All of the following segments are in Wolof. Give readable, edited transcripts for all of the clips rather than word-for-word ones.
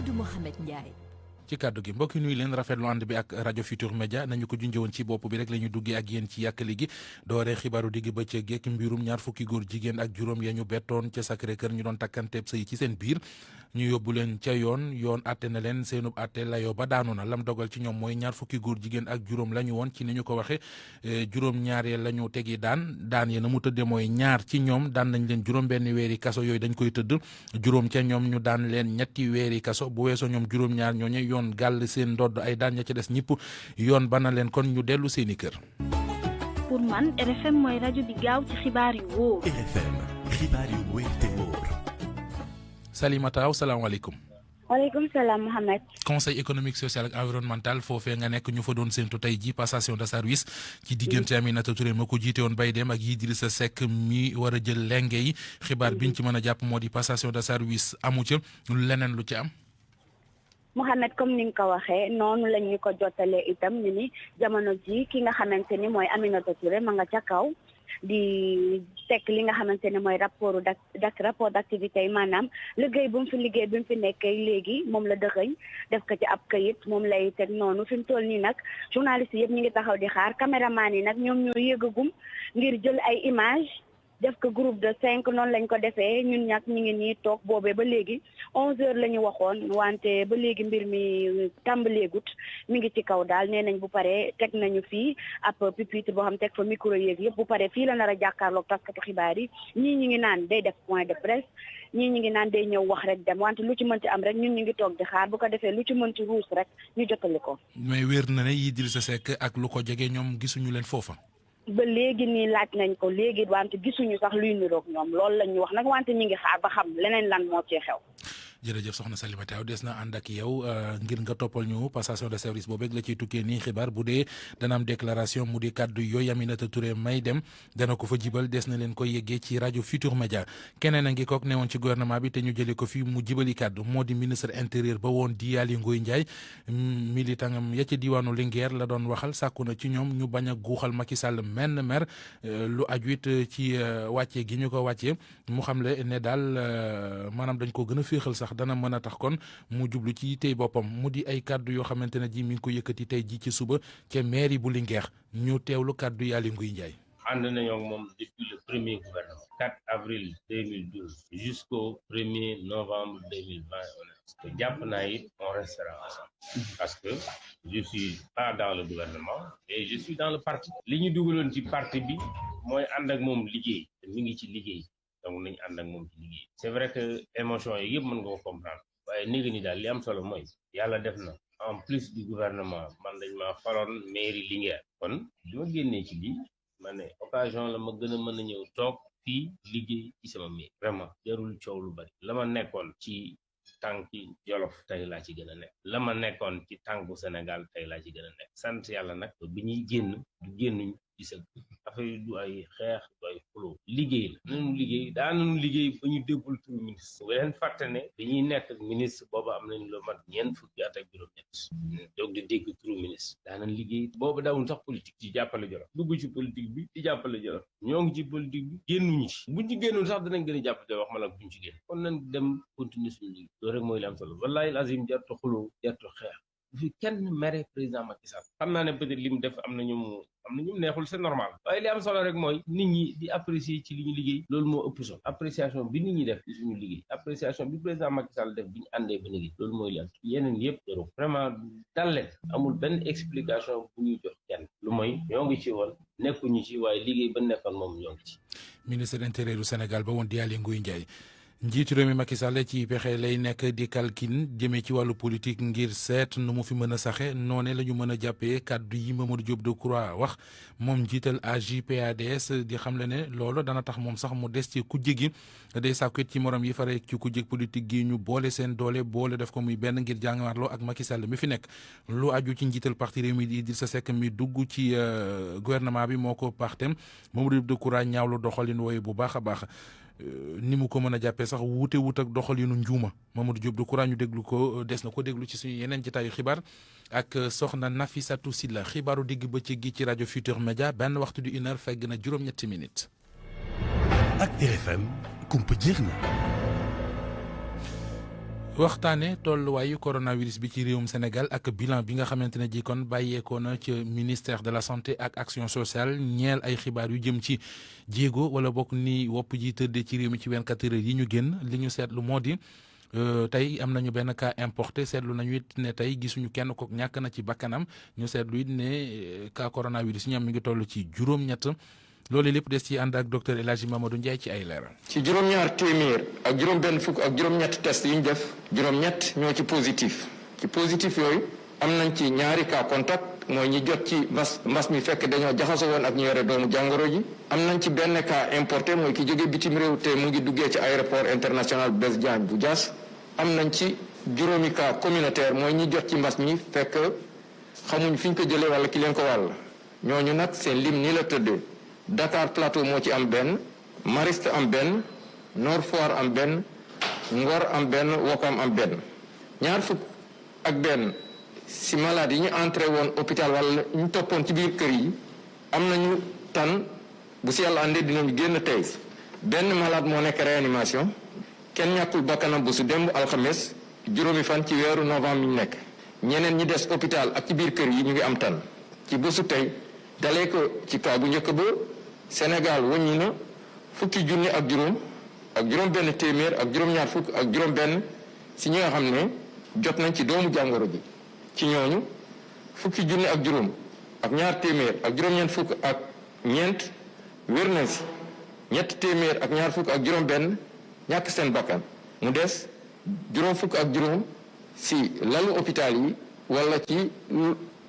Mamadou Mohamed Ndiaye. ci kàddu gi mbokki nuyu leen rafetlu ànd bi ak rajo Futur Média nañu ko junjëwoon ci bopp bi rek la ñu duggee ak yéen ci yàkkali gi dooree xibaaru digg bëccëg geek mbirum ñaar fukki góor jigéen ak juróom ya ñu bettoon ca Sacré-Cœur ñu doon takkanteeb sëy ci seen biir ñu yóbbu leen ca yoon àtte na leen seenub àtte layoo ba daanu na lam dogal ci ñoom mooy ñaar fukki góor jigéen ak juróom la ñu woon ci ni ñu ko waxee juróom ñaareel la ñu tegi daan ya na mu tëddee mooy ñaar ci ñoom daan nañ leen juróom benn weeri kaso yooyu dañ koy tëdd juróom ca ñoom ñu daan leen ñetti weeri kaso bu weesoo ñoom juróom ñaar ñooñu yoon gàll seen ndodd ay daan ña ca des ñëpp yoon bana leen kon ñu dellu seeni kër. pour man RFM mooy rajo bi gaaw ci xibaar yu wóor. RFM xibaar yu wóor te wóor. Salimata Aw salaamaaleykum. waaleykum salaam Mohamed. conseil économique social ak environnemental foofee nga nekk ñu fa doon séntu tey ji passation de service ci diggante Aminata Touré ma ko jiite woon bay dem ak Idrissa Seck mi war a jël lenge yi xibaar biñ ci mën a jàpp moo di passation de service amu ca leneen lu ci am. Mohamed comme ni nga ko waxee noonu la ñu ko jottalee itam ni jamono ji ki nga xamante ni mooy Aminata Touré ma nga ca kaw di teg li nga xamante ne mooy rapport d'activité yi maanaam liggéey bu mu fi liggéey bi mu fi nekkee léegi moom la dëxëñ def ko ci ab kayit moom lay teg noonu fi mu toll nii nag journaliste yëpp ñu ngi taxaw di xaar caméraman yi nag ñoom ñoo yëgagum ngir jël ay image def ko groupe de 5 noonu lañ ko defee ñun ñak ñu ngi nii toog boobee ba léegi 11h la ñu waxoon wante ba léegi mbir mi tàmbaleegut mi ngi ci kaw daal nee nañ bu paree teg nañu fii ab pupitre boo xam teg fa micro yeeg yëpp bu paree fii la nar a jàkkaarloog taskatu xibaar yi ñii ñi ngi naan day def point de presse ñii ñi ngi naan day ñëw wax rek dem wante lu ci mënti am rek ñun ñu ngi toog di xaar bu ko defee lu ci mënti ruus rek ñu jotali ko. mais wér na ne Idrissa Seck ak lu ko jege ñoom gisuñu leen foofa. ba léegi nii laaj nañ ko léegi wante gisuñu sax luy niroog ñoom loolu la ñu wax nag wante ñu ngi xaar ba xam leneen lan moo ci xew. jërëjëf soxna Salimata Aw des na ànd ak yow ngir nga toppal ñu passation de service boobu rek la ciy tukkee nii xibaar bu dee dana am déclaration mu di kàddu yooyu Aminata Touré may dem dana ko fa jibal des na leen koy yeggee ci rajo Futur Média keneen a ngi kook newoon ci gouvernement bi te ñu jëlee ko fi mu jibali kàddu moo di ministre intérieur ba woon di Aly Ngouille Ndiaye militangam ya ci diwaanu Linguère la doon waxal sàkku na ci ñoom ñu bañ a guuxal Macky Sall menn mer lu aju it ci wàccee gi ñu ko wàccee mu xamle ne daal maanaam dañ ko gën a féexal sax dana mën a tax kon mu jublu ci tey boppam mu di ay kàddu yoo xamante ne ji mi ngi ko yëkkati tey ji ci suba ca mairie bu Linguère ñu teewlu kàddu yi Aly Ngouille Ndiaye. ànd nañoo ak moom depuis le premier gouvernement 4 avril 2012 jusqu'au 1er novembre 2020 te jàpp naa it on restera ensemble parce que je suis pas dans le gouvernement et je suis dans le parti li ñu dugaloon ci parti bi mooy ànd ak moom liggéey te mi ngi ci liggéey donc nañu ànd ak moom ci liggéey c'est vrai que émotion yi yëpp mën nga ko comprendre waaye néega ni daal li am solo mooy yàlla def na en plus du gouvernement man dañ maa faloon mairie Linguère kon bi ma génnee ci lii ma ne occasion la ma gën a mën a ñëw toog fii liggéey ci sama mairie vraiment jarul coow lu bari la ma nekkoon ci tànki Jolof tey laa ci gën a nekk la ma nekkoon ci tànku Sénégal tey laa ci gën a nekk sant yàlla nag bi ñuy génn du génnuñ ci sa affaire yi du ay xeex du ay xuloo liggéey la nañu liggéey daanañu liggéey ba ñu déggul turu ministre bu leen fàtte ne dañuy nekk ak ministre booba am nañ lu mat ñeent fukki at ak juróom-ñett donc di dégg turu ministre daanañ liggéey booba daawul sax politique ci jàppale Jolof dugg ci politique bi di jàppale Jolof ñoo ngi ci politique bi génnuñu ci buñ ci génnoon sax danañ gën a jàppale wax ma la buñ ci génn kon nañ dem continuer suñu liggéey loolu rek mooy li am solo wallahi lazim jartu xuloo jartu xeex bu fi kenn mere président Macky Sall xam naa ne peut-être li mu def am na ñu neexul c'est normal waaye li am solo rek mooy nit ñi di apprécier ci li ñu liggéey loolu moo ëpp solo appréciation bi nit ñi def ci suñu liggéey appréciation bi président Macky Sall def bi ñu àndee ba liggéey loolu mooy li am yeneen yëpp doro vraiment dal leen amul benn explication bu ñuy jox kenn lu mooy ñoo ngi ci woon nekkuñu ci waaye liggéey ba nekkoon moom ñoo ngi ci. ministre intérieur du Sénégal ba woon di Aly Ngouille Ndiaye. njiitu réew mi Macky Sall ci pexe lay nekk di kalkin jëmee ci wàllu politique ngir seet nu mu fi mën a saxe noone la ñu mën a jàppee kàddu yi Mamadou Diop Decroix wax moom njiital AJ/PADS di xamle ne loolu dana tax moom sax mu des ci kujje gi day sàkku ci morom yi fare ci kujje politique gi ñu boole seen doole boole def ko muy benn ngir jàngaarloo ak Macky Sall mi fi nekk lu aju ci njiital parti réew mi di Idrissa Seck mi dugg ci gouvernement bi moo ko partem Mamadou Diop Decroix ñaawlu doxalin wooyu bu baax a baax ni mu ko mën a jàppee sax wuute wut ak doxalinu njuuma Mamadou Diop Decroix ñu déglu ko des na ko déglu ci suñu yeneen jotaayu xibaar ak soxna Nafisatou Silla xibaaru digg bëccëg gi ci rajo Futur Média benn waxtu di 1h fegg na juróom-ñetti minutes. ak RFM kumpa jeex na. waxtaane tolluwaayu coronavirus bi ci réewum Sénégal ak bilan bi nga xamante ne ji kon bàyyeekoo na ci ministère de la santé ak action sociale ñeel ay xibaar yu jëm ci jéego wala bokk ni wopp ji tëddee ci réew mi ci 24 heures yi ñu génn li ñu seetlu moo di tey am nañu benn cas importé seetlu nañu it ne tey gisuñu kenn ko ñàkk na ci bakkanam ñu seetlu it ne cas coronavirus ñam mi ngi toll ci juróom-ñett. loolu lépp des ci ànd ak docteur El Hadji Mamadou Ndiaye ci ay leeral. ci juróom-ñaar téeméer ak juróom-benn fukk ak juróom-ñett test yi ñu def juróom-ñett ñoo ci positif yooyu am nañ ci ñaari cas contact mooy ñi jot ci mbas mi fekk dañoo jaxasoo woon ak ñu yore doomu jàngoro ji. am nañ ci benn cas importé mooy ki jóge bitim réew te mu ngi duggee ci aéroport international Blaise Diagne bu Diass. am nañ ci juróomi cas communautaire mooy ñi jot ci mbas mi fekk xamuñ fi ñu ko jëlee wala ki leen ko wàll ñooñu nag seen lim nii la tëddee. Dakar Plateau moo ci am benn Mariste am benn Nord Foire am benn Ngor am benn Ouakam am benn ñaar fukk ak benn si malade yi ñu entré woon hôpital wala ñu toppoon ci biir kër yi am nañu tan bu si yàlla àndee dinañu génn tey benn malade moo nekk réanimation kenn ñàkkul bakkanam bu su démb alxames juróomi fan ci weeru novembre ñu nekk ñeneen ñi des hôpital ak ci biir kër yi ñu ngi am tan ci bésu tey dalee ko ci cas bu njëkk ba Sénégal wàññi na fukki junni ak juróom benn téeméer ak juróom-ñaar fukk ak juróom benn si ñi nga xam ne jot nañ ci doomu jàngoro ji ci ñooñu fukki junni ak juróom ak ñaar téeméer ak juróom-ñeent fukk ak ñeent wér nañ si ñett téeméer ak ñaar fukk ak juróom benn ñàkk seen bakkan mu des juróom fukk ak juróom si lalu hôpital yi wala ci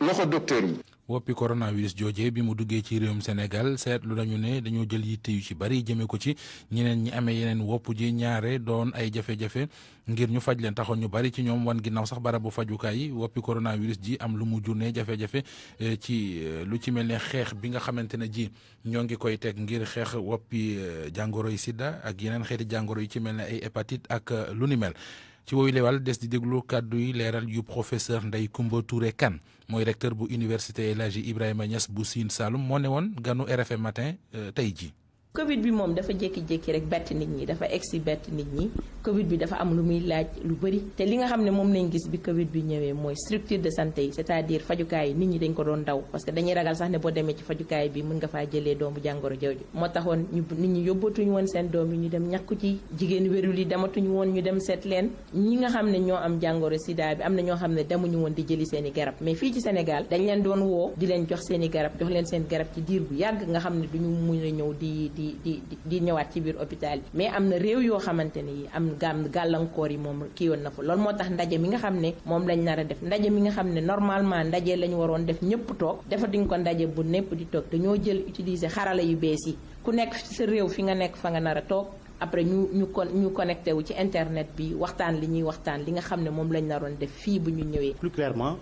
loxo docteur yi. woppi coronavirus jooje bi mu duggee ci réewum Sénégal seetlu nañu ne dañoo jël yitte yu ci bari jëmee ko ci ñeneen ñi amee yeneen wopp ji ñaare doon ay jafe-jafe ngir ñu faj leen taxoon ñu bari ci ñoom wan ginnaaw sax barabu fajukaay yi woppi coronavirus ji am lu mu jurne jafe-jafe ci lu ci mel ne xeex bi nga xamante ne ji ñoo ngi koy teg ngir xeex woppi jàngoro yi sida ak yeneen xeeti jàngoro yi ci mel ne ay hépatite ak lu ni mel. ci woyu lewal des di déglu kàddu yi leeral yu professeur Ndeye Comba Touré Kane mooy recteur bu université El Hadji Ibrahima Niass bu Sine Saloum moo ne woon ganu RFM matin tey ji Covid bi moom dafa jékki-jékki rek bett nit ñi dafa egsi bett nit ñi Covid bi dafa am lu muy laaj lu bëri te li nga xam ne moom lañ gis bi Covid bi ñëwee mooy structure de santé yi c'est-à-dire fajukaay yi nit ñi dañ ko doon daw parce que dañuy ragal sax ne boo demee ci fajukaay bi mën nga faa jëlee doomu jàngoro jooju moo taxoon nit ñi yóbbatuñu woon seen doom yi ñu dem ñàkku ci jigéen wérul yi dematuñu woon ñu dem seet leen ñi nga xam ne ñoo am jàngoro sida bi am na ñoo xam ne demuñu woon di jëli seen i garab mais fii ci Sénégal dañ leen doon woo di leen jox seen i garab jox leen seen garab ci diir bu yàgg nga xam ne duñu mun a ñëw di ñëwaat ci biir hôpital yi mais am na réew yoo xamante ne yi am gàllankoor yi moom kii yoon na fa loolu moo tax ndaje mi nga xam ne moom lañ nar a def ndaje mi nga xam ne normalement ndaje lañu waroon def ñëpp toog defatuñ ko ndaje bu népp di toog dañoo jël utiliser xarala yu bees yi ku nekk ci sa réew fi nga nekk fa nga nar a toog après ñu connecté wu ci internet bi waxtaan li ñuy waxtaan li nga xam ne moom lañ naroon def fii bu ñu ñëwee. plus clairement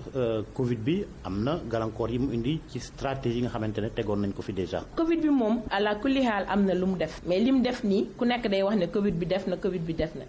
Covid bi am na gàllankoor yi mu indi ci stratégie yi nga xamante ne tegoon nañ ko fi déjà. Covid bi moom ala kulli xaal am na lu mu def mais li mu def nii ku nekk day wax ne Covid bi def na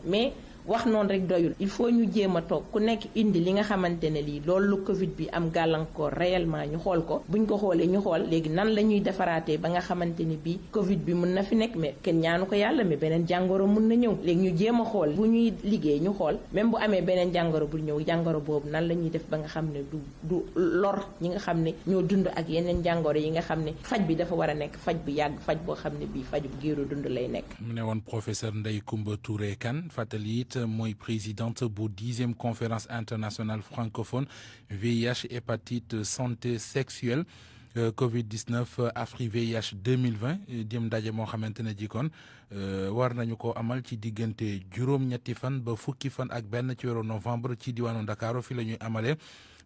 mais. wax noonu rek doyul il faut ñu jéem a toog ku nekk indi li nga xamante ne lii loolu Covid bi am gàllankoor réellement ñu xool ko buñ ko xoolee ñu xool léegi nan la ñuy defaraatee ba nga xamante ni bii Covid bi mun na fi nekk mais kenn ñaanu ko yàlla mais beneen jàngoro mun na ñëw léegi ñu jéem a xool bu ñuy liggéey ñu xool même bu amee beneen jàngoro bu ñëw jàngoro boobu nan la ñuy def ba nga xam ne du lor ñi nga xam ne ñoo dund ak yeneen jàngoro yi nga xam ne faj bi dafa war a nekk faj bu yàgg faj boo xam ne bii faj bu giiru dund lay nekk. mu ne woon professeur Ndeye Comba Touré Kane fàttali it mooy présidente bu 10e conférence internationale francophone VIH hépatite santé sexuelle Covid-19 Afri VIH 2020 dim ndaje moo xamante ne jikkoon war nañu ko amal ci diggante juróom-ñetti fan ba fukki fan ak benn ci weeru novembre ci diwaanu Ndakaaru fi la ñuy amalee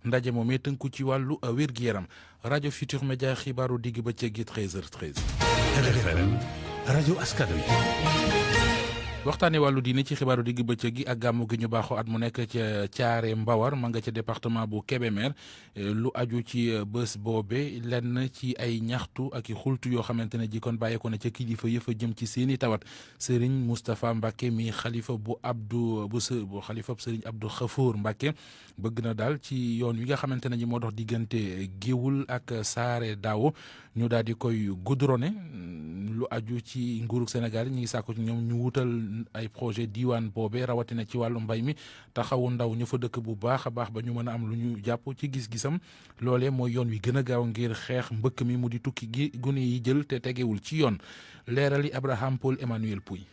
ndaje moom it tënku ci wàllu wér-gu-yaram rajo Futur Média xibaaru digg bëccëg gi 13h13. RFM rajo askan wi. waxtaanee wàllu diine ci xibaaru digg bëccëg gi ak gàmmu gi ñu baaxoo at mu nekk ca Thiaré Mbawar ma nga ca département bu Kébémer lu aju ci bés boobe lenn ci ay ñaxtu ak i xultu yoo xamante ne ji kon bàyyeekoo na ca kilifa yëfa jëm ci seeni tawat Serigne Moustapha Mbacke mi xalifa bu xalifa Serigne Abdou Khafour Mbacke bëgg na daal ci yoon wi nga xamante ne ji moo dox diggante Géwul ak Saare Daawo ñu daal di koy goudronné lu aju ci nguurug Sénégal ñi ngi sàkku ci ñoom ñu wutal ay projet diiwaan boobee rawatina ci wàllu mbay mi taxawu ndaw ñu fa dëkk bu baax a baax ba ñu mën a am lu ñu jàpp ci gis-gisam loolee mooy yoon wi gën a gaaw ngir xeex mbëkk mi mu di tukki gi gune yi jël te tegewul ci yoon leerali Abraham Paul Emmanuel Pouy.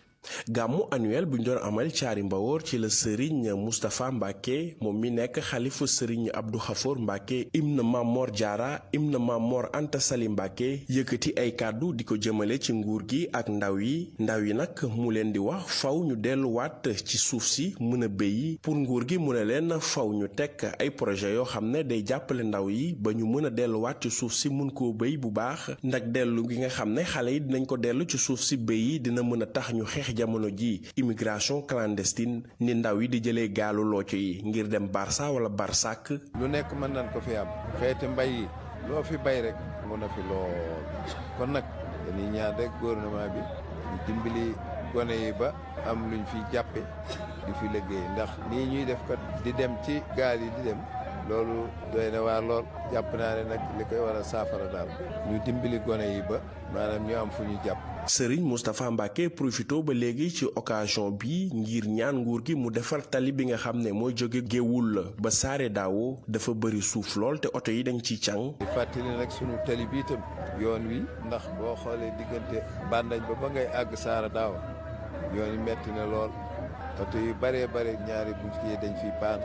gàmmu annuel bu ñu doon amal caari mbawoor ci la Serigne Moustapha Mbacke moom mi nekk xalifa Serigne Abdou Khafour Mbacke ibn Mamor Diarra ibn Mamor Anta Sali Mbacke yëkkati ay kàddu di ko jëmale ci nguur gi ak ndaw yi nag mu leen di wax faw ñu delluwaat ci suuf si mën a béyi pour nguur gi mu ne leen faw ñu teg ay projet yoo xam ne day jàppale ndaw yi ba ñu mën a delluwaat ci suuf si mun koo béy bu baax ndax dellu gi nga xam ne xale yi dinañ ko dellu ci suuf si béyi dina mën a tax ñu xeex jamono ji immigration clandestine ni ndaw yi di jëlee gaalu looco yi ngir dem Barça wala Barsak. lu nekk mën nañ ko fi am xeeti mbay yi loo fi bay rek mun na fi lool kon nag dañuy ñaan rek gouvernement bi ñu dimbali gone yi ba am luñ fi jàppe di fi liggéey ndax nii ñuy def kat di dem ci gaal yi di dem loolu doy na waar lool jàpp naa ne nag li koy war a saafara daal ñu dimbali gone yi ba maanaam ñu am fu ñu jàpp. Serigne Moustapha Mbacke profito ba léegi ci occasion bi ngir ñaan nguur gi mu defar tali bi nga xam ne mooy jóge Géewul ba Saare Daawo dafa bëri suuf lool te oto yi dañ ciy càng. di fàttali nag sunu tali bi itam yoon wi ndax boo xoolee diggante Bandañ ba ngay àgg Saare Daawo yoon yi metti na lool oto yu bare ñaari buñ fi dañ fi paan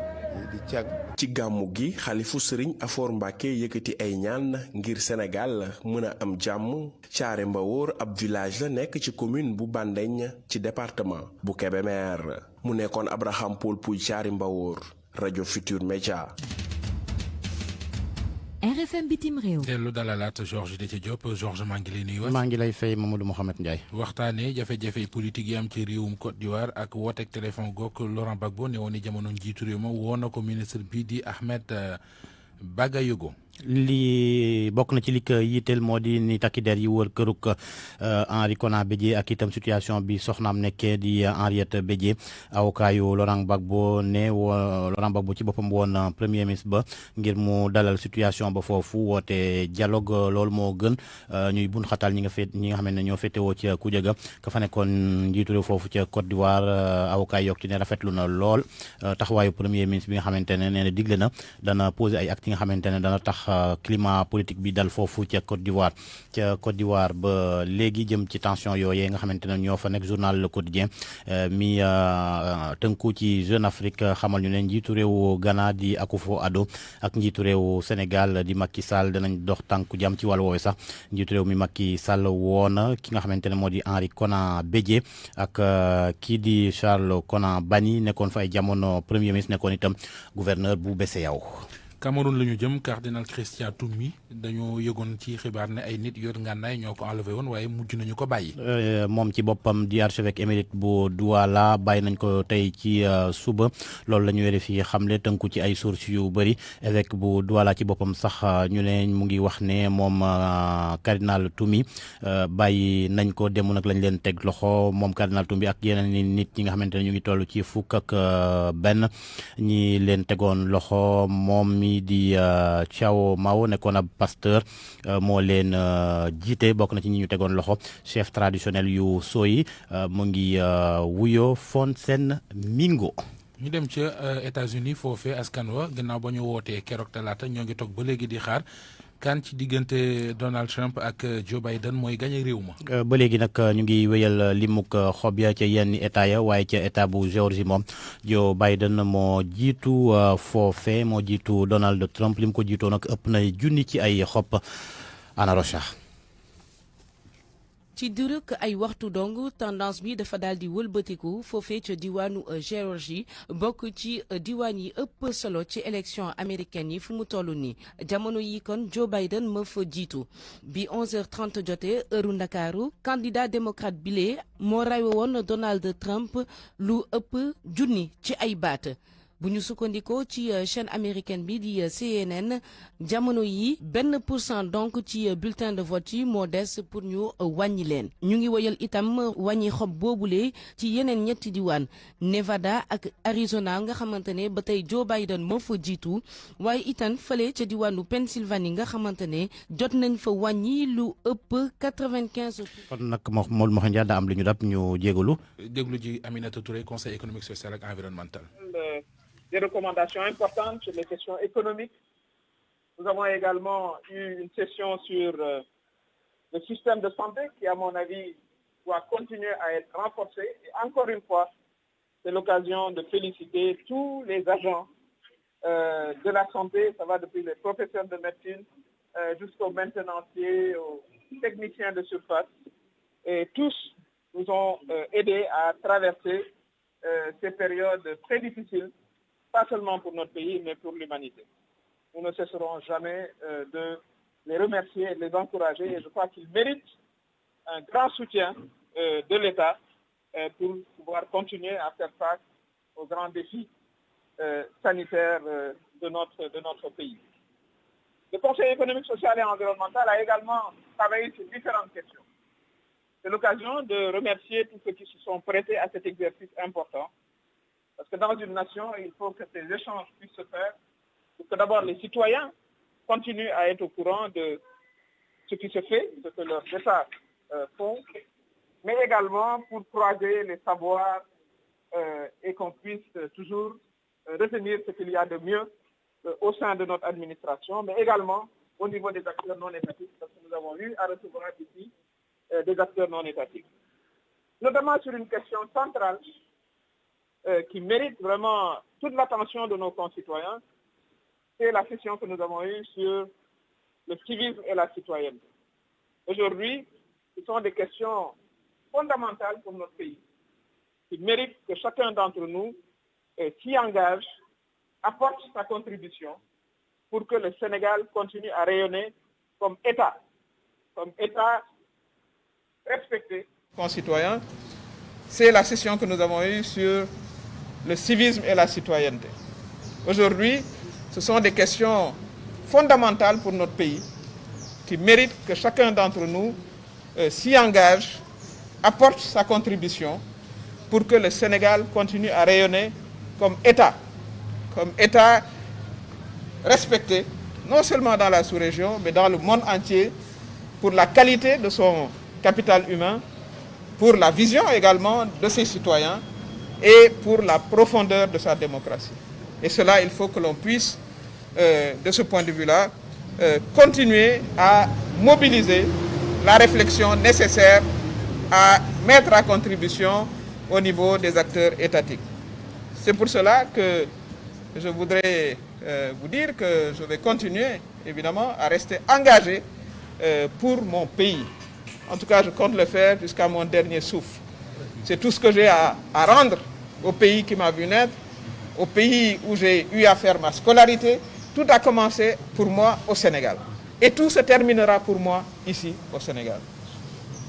di càng. ci gàmmu gi xalifu Serigne Afor Mbacke yëkkati ay ñaan ngir Sénégal mën a am jàmm Caare Mbawoor ab village la nekk ci commune bu Bandeñ ci département bu Kébémer mu nekkoon Abraham Paul Pouy Caare Mbawoor rajo Futur Média. RFM bitim réew. dellu dalalaat Georges Déthié Diop Georges maa ngi lay nuyu. maa ngi lay fay Mamadou Mouhamed Ndiaye. waxtaanee jafe-jafe politique yi am ci réewum Côte d'Ivoire ak wooteeg téléphone goog Laurent Gbagbo ne woon ni jamono njiitu réew ma woo na ko ministre bii di Ahmed Bagayogo. li bokk na ci li ko yitteel moo di ni takki der yi wër këruk Henri Konan Bédié ak itam situation bi soxnaam nekkee di Henriette Bédié avocat yu Laurent Gbagbo ne Laurent Gbagbo ci boppam woon premier ministre ba ngir mu dalal situation ba foofu woote dialogue loolu moo gën ñuy bun xatal ñi nga xam ne ñoo féetewoo ca kujje ga ka fa nekkoon njiitu réew foofu ca Côte d'Ivoire avocat yi yokk ci ne rafetlu na lool taxawaayu premier ministre bi nga xamante ne nee na digle na dana poser ay actes yi nga xamante ne dana tax climat politique bi dal foofu ca Côte d'Ivoire ba léegi jëm ci tension yooyee nga xamante ne ñoo fa nekk journal Le Quotidien mi tënku ci Jeune Afrique xamal ñu ne njiitu réew Ghana di Akufo-Addo ak njiitu réew Sénégal di Macky Sall danañ dox tànku jàmm ci wàllu woowee sax njiitu réew mi Macky Sall woona ki nga xamante ne moo di Henri Konan Bédié ak kii di Charles Konan Banny nekkoon fa ay jamono premier ministre nekkoon itam gouverneur bu BCEAO. Cameroun la ñu jëm cardinal Christian Toumi dañoo yëgoon ci xibaar ne ay nit yor ngànnaay ñoo ko enlevé woon waaye mujj nañu ko bàyyi. moom ci boppam di archevêque émérite bu Douala bàyyi nañ ko tey ci suba loolu la ñu vérifié xamle tënku ci ay sources yu bëri évêque bu Douala ci boppam sax ñu ne mu ngi wax ne moom cardinal Toumi bàyyi nañ ko dem nag lañ leen teg loxo moom cardinal Toumi ak yeneen nit ñi nga xamante ne ñu ngi toll ci fukk ak benn ñi leen tegoon loxo moom mi di Thiaw Mao nekkoon ab pasteur moo leen jiite bokk na ci ñi ñu tegoon loxo chef traditionnel yu Soyi mu ngi wuyo Fonsen Mingo. ñu dem ca États-Unis foofee askan wa gannaaw ba ñu wootee keroog talaata ñoo ngi toog ba léegi di xaar kan ci diggante Donald Trump ak Joe Biden mooy gañe réew ma. ba léegi nag ñu ngi wéyal limuk xob ya ca yenn état ya waaye ca état bu Géorgie moom Joe Biden moo jiitu foofe moo jiitu Donald Trump lim ko jiitoo nag ëpp na junni ci ay xob. Ana Rocha. ci dërëk ay waxtu dong tendance bi dafa daal di wëlbatiku foofee ca diwaanu Géorgie bokk ci diwaan yi ëpp solo ci élection américaine yi fu mu toll nii jamono yi kon Joe Biden ma fa jiitu bi 11h30 jotee heure Ndakaaru candidat démocrate bile moo rawe woon Donald Trump lu ëpp junni ci ay baat bu ñu sukkandikoo ci chaîne américaine bi di CNN jamono yi 1% donc ci bulletin de vote yi moo des pour ñu wàññi leen ñu ngi woyal itam wàññi xob boobule ci yeneen ñetti diwaan Nevada ak Arizona nga xamante ne ba tey Joe Biden moo fa jiitu waaye itam fële ca diwaanu Pennsylvanie nga xamante ne jot nañ fa wàññi lu ëpp 95. kon nag Maodo Mokho daa am lu ñu dab ñu jégalu. déglu ji Aminata Touré conseil économique social et environnemental. Des recommandations importantes sur les questions économiques. Nous avons également eu une session sur le système de santé qui, à mon avis, doit continuer à être renforcé. Et encore une fois, c'est l'occasion de féliciter tous les agents de la santé. Ça va depuis les professeurs de médecine jusqu'aux maintenanciers, aux techniciens de surface. Et tous nous ont aidés à traverser ces périodes très difficiles, pas seulement pour notre pays, mais pour l'humanité. Nous ne cesserons jamais de les remercier et de les encourager. Et je crois qu'ils méritent un grand soutien de l'État pour pouvoir continuer à faire face aux grands défis sanitaires de notre pays. Le Conseil économique, social et environnemental a également travaillé sur différentes questions. C'est l'occasion de remercier tous ceux qui se sont prêtés à cet exercice important. Parce que dans une nation, il faut que ces échanges puissent se faire pour que d'abord les citoyens continuent à être au courant de ce qui se fait, ce que leurs États font, mais également pour croiser les savoirs et qu'on puisse toujours retenir ce qu'il y a de mieux au sein de notre administration, mais également au niveau des acteurs non étatiques, parce que nous avons eu à recevoir ici des acteurs non étatiques. Notamment sur une question centrale qui mérite vraiment toute l'attention de nos concitoyens, c'est la session que nous avons eue sur le civisme et la citoyenneté. Aujourd'hui, ce sont des questions fondamentales pour notre pays, qui méritent que chacun d'entre nous s'y engage, apporte sa contribution pour que le Sénégal continue à rayonner comme État respecté. Concitoyens, c'est la session que nous avons eue sur le civisme et la citoyenneté. Aujourd'hui, ce sont des questions fondamentales pour notre pays qui méritent que chacun d'entre nous s'y engage, apporte sa contribution pour que le Sénégal continue à rayonner comme État respecté, non seulement dans la sous-région, mais dans le monde entier, pour la qualité de son capital humain, pour la vision également de ses citoyens et pour la profondeur de sa démocratie. Et cela, il faut que l'on puisse, de ce point de vue-là, continuer à mobiliser la réflexion nécessaire à mettre à contribution au niveau des acteurs étatiques. C'est pour cela que je voudrais vous dire que je vais continuer, évidemment, à rester engagé pour mon pays. En tout cas, je compte le faire jusqu'à mon dernier souffle. C'est tout ce que j'ai à rendre au pays qui m'a vu naître, au pays où j'ai eu à faire ma scolarité. Tout a commencé pour moi au Sénégal. Et tout se terminera pour moi ici au Sénégal.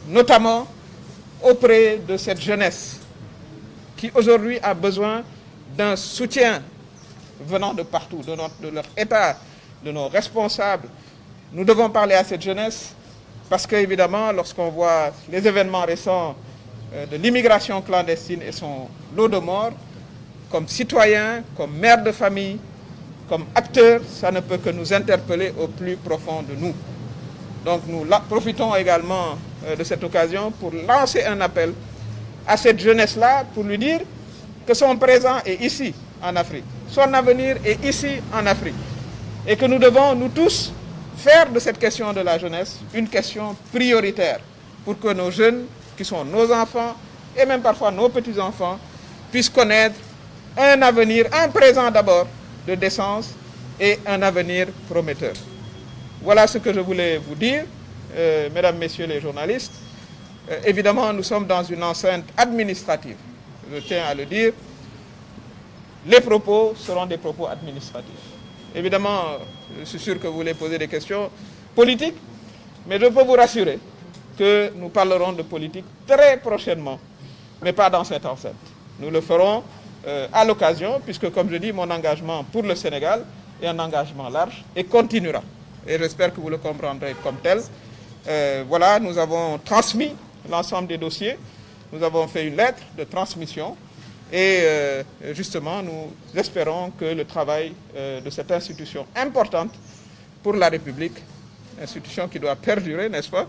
Notamment auprès de cette jeunesse qui aujourd'hui a besoin d'un soutien venant de partout, de leur État, de nos responsables. Nous devons parler à cette jeunesse parce qu'évidemment, lorsqu'on voit les événements récents de l'immigration clandestine et son lot de morts, comme citoyens, comme mères de famille, comme acteurs, ça ne peut que nous interpeller au plus profond de nous. Donc nous profitons également de cette occasion pour lancer un appel à cette jeunesse-là, pour lui dire que son présent est ici, en Afrique. Son avenir est ici, en Afrique. Et que nous devons, nous tous, faire de cette question de la jeunesse une question prioritaire pour que nos jeunes, qui sont nos enfants, et même parfois nos petits-enfants, puissent connaître un avenir, un présent d'abord, de décence et un avenir prometteur. Voilà ce que je voulais vous dire, mesdames, messieurs les journalistes. Évidemment, nous sommes dans une enceinte administrative. Je tiens à le dire. Les propos seront des propos administratifs. Évidemment, je suis sûr que vous voulez poser des questions politiques, mais je peux vous rassurer que nous parlerons de politique très prochainement, mais pas dans cette enceinte. Nous le ferons à l'occasion, puisque comme je dis, mon engagement pour le Sénégal est un engagement large et continuera. Et j'espère que vous le comprendrez comme tel. Voilà, nous avons transmis l'ensemble des dossiers. Nous avons fait une lettre de transmission. Et justement, nous espérons que le travail de cette institution importante pour la République, institution qui doit perdurer, n'est-ce pas,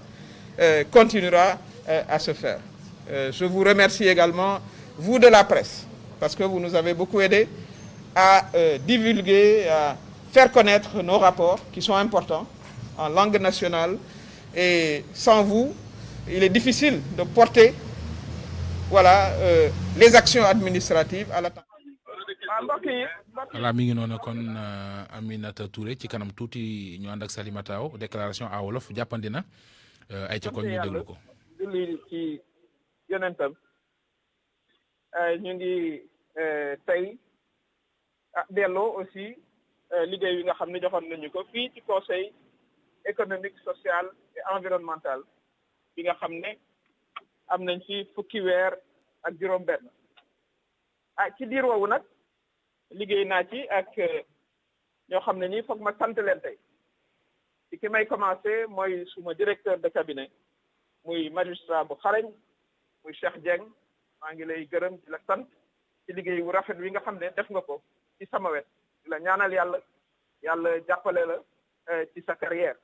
continuera à se faire. Je vous remercie également, vous de la presse, parce que vous nous avez beaucoup aidé à divulguer, à faire connaître nos rapports qui sont importants en langue nationale. Et sans vous, il est difficile de porter les actions administratives à la temps. voilà mi ngi noonu kon Aminata Touré ci kanam tuuti ñu ànd ak Salimata Aw déclaration à wolof jàppandi na ay ca kon ñu déglu ko. julli ci yonentam ñu ngi tey delloo aussi liggéey yi nga xam ne joxoon nañu ko fii ci conseil économique social et environnemental bi nga xam ne am nañ ci fukki weer ak juróom-benn ci diir woowu nag liggéey naa ci ak ñoo xam ne ñi foog ma sant leen tey ci ki may commencé mooy suma directeur de cabinet muy magistrat bu xarañ muy Cheikh Dieng maa ngi lay gërëm di la sant ci liggéey wu rafet wi nga xam ne def nga ko ci sama wet di la ñaanal yàlla jàppale la ci sa carrière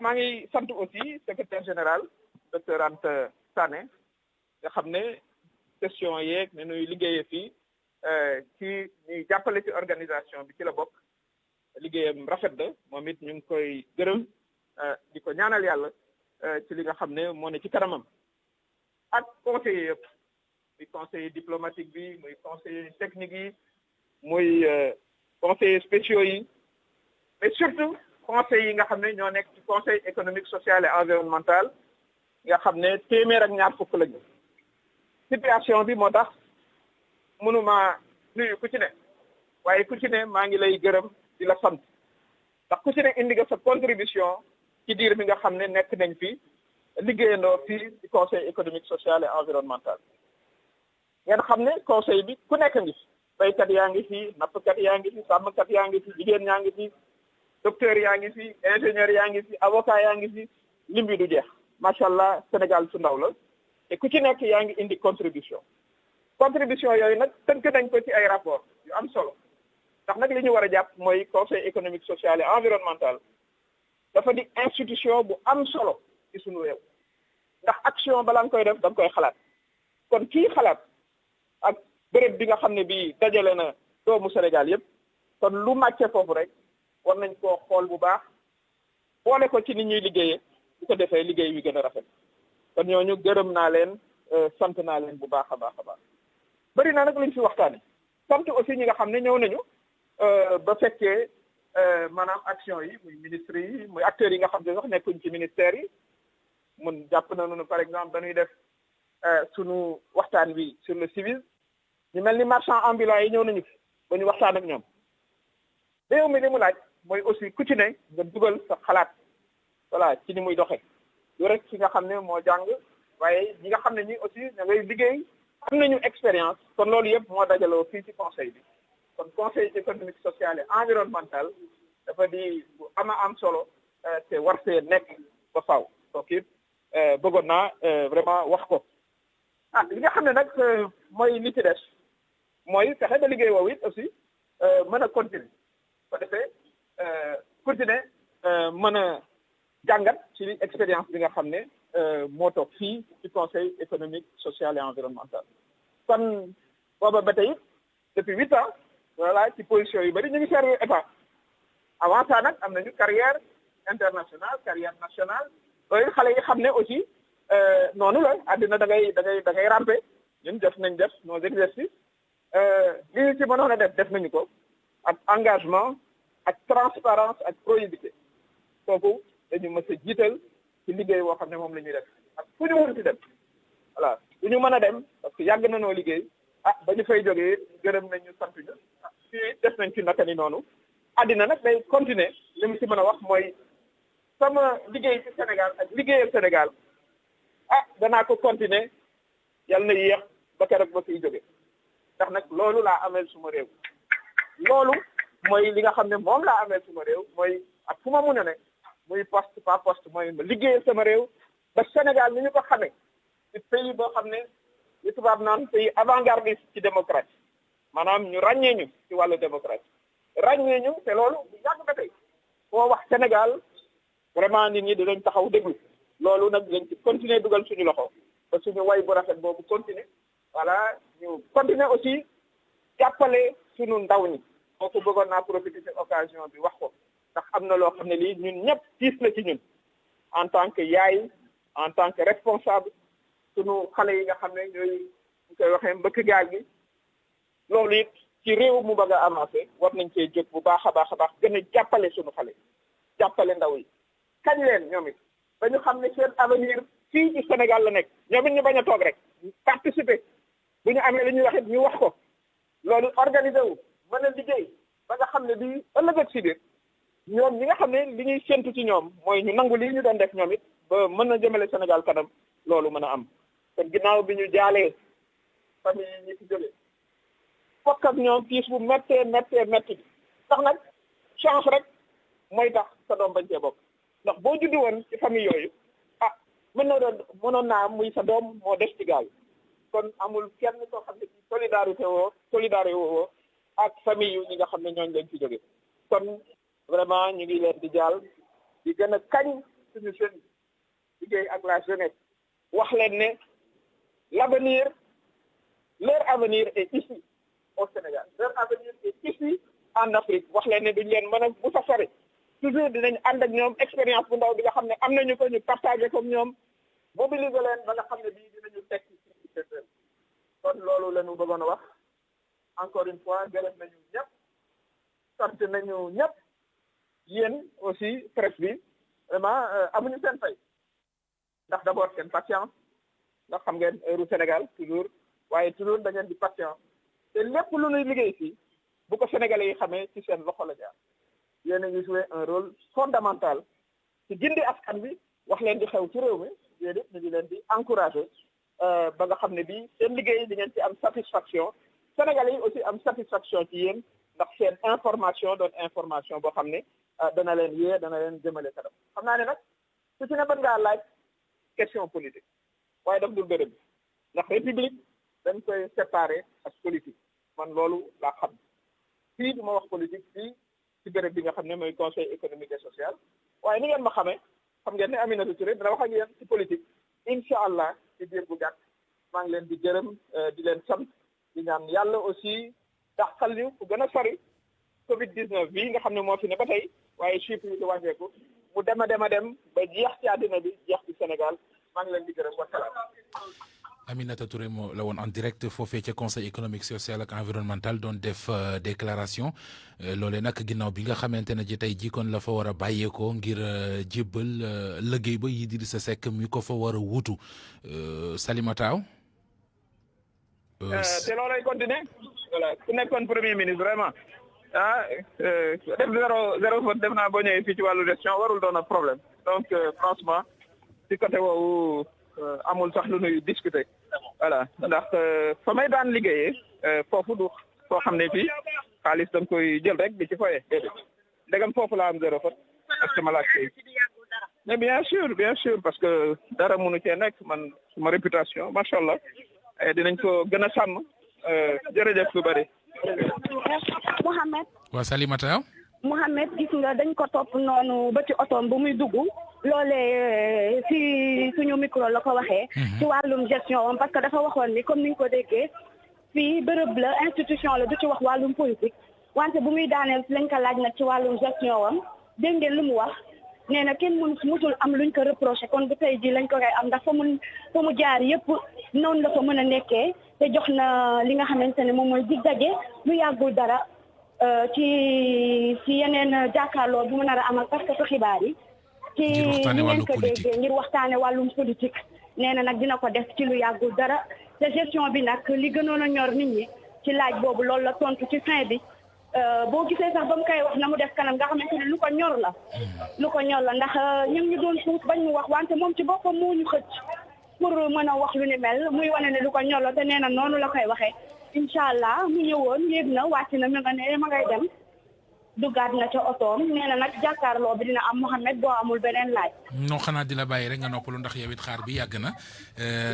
maa ngi sant aussi secrétaire général docteur Anta Sané nga xam ne question yeeg ne nuy liggéeyee fii ci ñuy jàppale ci organisation bi ci la bokk liggéeyam rafet na moom it ñu ngi koy gërëm di ko ñaanal yàlla ci li nga xam ne moo ne ci kanamam ak conseillers yëpp muy conseiller diplomatique bi muy conseiller technique yi muy conseillers spéciaux yi mais surtout conseil yi nga xam ne ñoo nekk ci conseil économique social et environnemental nga xam ne téeméer ak ñaar fukk lañu situation bi moo tax mënuma nuyu ku ci ne waaye ku ci ne maa ngi lay gërëm di la sant ndax ku ci ne indi nga sa contribution ci diir bi nga xam ne nekk nañ fi liggéeyandoo fii ci conseil économique social et environnemental ngeen xam ne conseil bi ku nekk ngi fi baykat yaa ngi fi nappkat yaa ngi fi sàmmkat yaa ngi fi jigéen yaa ngi fi docteur yaa ngi fi ingénieur yaa ngi fi avocat yaa ngi fi lim bi du jeex macha allah Sénégal su ndaw la te ku ci nekk yaa ngi indi contribution yooyu nag tënk nañ ko ci ay rapport yu am solo ndax nag li ñu war a jàpp mooy conseil économique social et environnemental dafa di institution bu am solo ci suñu réew ndax action balaa nga koy def da nga koy xalaat kon kii xalaat ak béréb bi nga xam ne bii dajale na doomu Sénégal yépp kon lu màcce foofu rek war nañ koo xool bu baax boole ko ci ni ñuy liggéeyee bu ko defee liggéey wi gën a rafet kon ñooñu gërëm naa leen sant naa leen bu baax a baax a baax bëri na nag luñ fi waxtaane sant aussi ñi nga xam ne ñëw nañu ba fekkee maanaam action yi muy ministre yi muy acteurs yi nga xam ne sax nekkuñ ci ministères yi mun jàpp nañu par exemple dañuy def sunu waxtaan bi sur le civisme ñu mel ni marchand ambulant yi ñëw nañu fi ba ñu waxtaan ak ñoom réew mi li mu laaj mooy aussi ku ci ne nga dugal sa xalaat voilà ci ni muy doxe du rek ci nga xam ne moo jàng waaye ñi nga xam ne ñi aussi ña ngay liggéey am nañu expérience kon loolu yëpp moo dajaloo fii ci conseil bi kon conseil économique social et environnemental dafa di bu ama am solo te war see nekk ba faaw donc it bëggoon naa vraiment wax ko li nga xam ne nag mooy li ci des mooy fexe ba liggéey woowu it aussi mën a continuer ko defee continuer mën a jàngat ci expérience bi nga xam ne moo toog fii ci conseil économique social et environnemental kon booba ba tey depuis 8 ans voilà ci position yu bëri ñu ngi servir état avant ça nag am nañu carrière internationale carrière nationale loolu xale yi xam ne aussi noonu la àddina da ngay ramper ñun def nos exercices li ñu ci mënoon a def nañu ko ak engagement ak transparence ak probité kooku dañu mës a jiital ci liggéey woo xam ne moom la ñuy def ak fu ñu mën ci dem voilà fu ñu mën a dem parce que yàgg na noo liggéey ba ñu fay jógee gërëm nañ ñu sant ñu fii def nañ ci naka ni noonu àddina nag day continuer li mu ci mën a wax mooy sama liggéey ci Sénégal ak liggéeyal Sénégal danaa ko continuer yàlla na yéex ba keroog ba fiy jóge ndax nag loolu laa ameel suma réew loolu mooy li nga xam ne moom laa ameel suma réew mooy ak fu ma mun a ne muy poste pas poste mooy ma liggéeyal sama réew ba Sénégal ni ñu ko xamee ci pays boo xam ne li tubaab naan pays avant-gardiste ci démocratie maanaam ñu ràññee ñu ci wàllu démocratie ràññee ñu te loolu bu yàgg ba tey foo wax Sénégal vraiment nit ñi dinañ taxaw déglu loolu nag dañ ci continuer dugal suñu loxo ba suñu way bu rafet boobu continuer voilà ñu continuer aussi jàppale suñu ndaw ñi kooku bëggoon naa profiter ci occasion bi wax ko ndax am na loo xam ne lii ñun ñëpp tiis la ci ñun en tant que yaay en tant que responsable suñu xale yi nga xam ne ñooy ñu koy waxee mbëkk gaal gi loolu it ci réew mu bëgg a avancé war nañ cee jóg bu baax a baax a baax gën a jàppale suñu xale jàppale ndaw yi kañ leen ñoom it ba ñu xam ne seen avenir fii ci Sénégal la nekk ñoom it ñu bañ a toog rek participer bu ñu amee li ñuy wax it ñu wax ko loolu organiser wu mën a liggéey ba nga xam ne bii ëllëg ak si biir ñoom ñi nga xam ne li ñuy séntu ci ñoom mooy ñu nangu lii ñu doon def ñoom it ba mën a jëmale Sénégal kanam loolu mën a am kon ginnaaw bi ñu jaalee famille yi ñi fi jóge fokk ak ñoom piis bu méttee métti bi tax nag chance rek mooy tax sa doom bañ cee bokk ndax boo juddu woon ci famille yooyu mënoon naa muy sa doom moo des ci gaal kon amul kenn koo xam ne solidarité woo ak famille yu ñi nga xam ne ñooñu leen ci jóge kon vraiment ñu ngi leen di jaal di gën a kañ suñu jeune liggéey ak la jeunesse wax leen ne l'avenir leur avenir est ici au Sénégal leur avenir est ici en Afrique wax leen ne duñ leen mën a bu sa sori toujours dinañ ànd ak ñoom expérience bu ndaw bi nga xam ne am nañu ko ñu partagé comme ñoom mobiliser leen ba nga xam ne bii dinañu tekk ci seen réew kon loolu la ñu bëggoon a wax encore une fois gërëm nañu ñëpp sant nañu ñëpp yéen aussi presse bi vraiment amuñu seen fay ndax d'abord seen patience ndax xam ngeen heure Sénégal toujours waaye toujours da ngeen di patient te lépp lu ñuy liggéey fii bu ko Sénégalais yi xamee ci seen loxo la jaar yéen a ngi joué un rôle fondamental ci gindi askan bi wax leen di xew ci réew mi yéen it ñu ngi leen di encouragé ba nga xam ne bii seen liggéey di ngeen ci am satisfaction Sénégalais yi aussi am satisfaction ci yéen ndax seen information doon information boo xam ne dana leen yee dana leen jëmale kanam xam naa ne nag su ci ne mën ngaa laaj question politique waaye daf dul bërëb bi ndax république dañ koy séparer ak politique man loolu laa xam fii du ma wax politique fii ci béréb bi nga xam ne mooy conseil économique et social waaye ni ngeen ma xamee xam ngeen ne Aminata Touré dina wax ak yéen ci politique incha allah ci biir bu gàtt maa ngi leen di gërëm di leen sant di ñaan yàlla aussi dàqal ñu fu gën a sori Covid 19 bii nga xam ne moo fi ne ba tey waaye chiffre yi di wàññeeku mu dem ba jeex ci àddina bi jeex ci Sénégal maa ngi leen di gërëm wasalaam. Aminata Touré moo la woon en direct foofee ca conseil économique social ak environnemental doon def déclaration loolee nag ginnaaw bi nga xamante ne ji tey jii kon la fa war a bàyyeekoo ngir jébbal liggéey ba Idrissa Seck mi ko fa war a wuutu Salimata Aw. te loolay continuer voilà ku nekkoon premier ministre vraiment def zéro faute def naa boo ñëwee fii ci wàllu gestion warul doon a problème donc franchement ci côté woowu amul sax lu nuy discuter voilà ndax fa may daan liggéeyee foofu du foo xam ne fii xaalis da nga koy jël rek di ci foye déedéet ndegam foofu laa am zéro faute parce que ma laaj koy mais bien sûr parce que dara mënu cee nekk man suma réputation macha allah dinañ ko gën a sàmm jërëjëf lu bari. Mouhamed. waa Salimata. Mouhamed gis nga dañ ko topp noonu ba ci otoom bu muy dugg loolee si suñu micro la ko waxee. ci wàllum gestion am parce que dafa waxoon ni comme ni nga ko déggee fii bërëb la institution la du ci wax wàllum politique wante bu muy daaneel si lañ ko laaj nag ci wàllum gestion am dégg ngeen lu mu wax nee na kenn musul am luñ ko reproché kon bu tey ji lañ ko koy am ndax fa mu jaar yëpp noonu la ko mën a nekkee te jox na li nga xamante ne moom mooy dig daje lu yàggul dara ci yeneen jàkkaarloo bu mu nar a amal parce que xibaar yi ci ni ngeen ko déggee ngir waxtaane wàllum politique nee na nag dina ko def ci lu yàggul dara te gestion bi nag li gënoon a ñor nit ñi ci laaj boobu loolu la tontu ci fin bi boo gisee sax ba mu koy wax na mu def kanam nga xamante ne lu ko ñor la ndax ñoom ñu doon puus bañ mu wax wante moom ci boppam moo ñu xëcc pour mën a wax lu ni mel muy wane ne lu ko ñor la te nee na noonu la koy waxee incha allah mu ñëwoon yéeg na wàcc na ma ngay dem duggaat na ca otoom nee na nag jàkkaarloo bi dina am Mouhamed boo amul beneen laaj. non xanaa di la bàyyi rek nga noppalu ndax yow it xaar bi yàgg na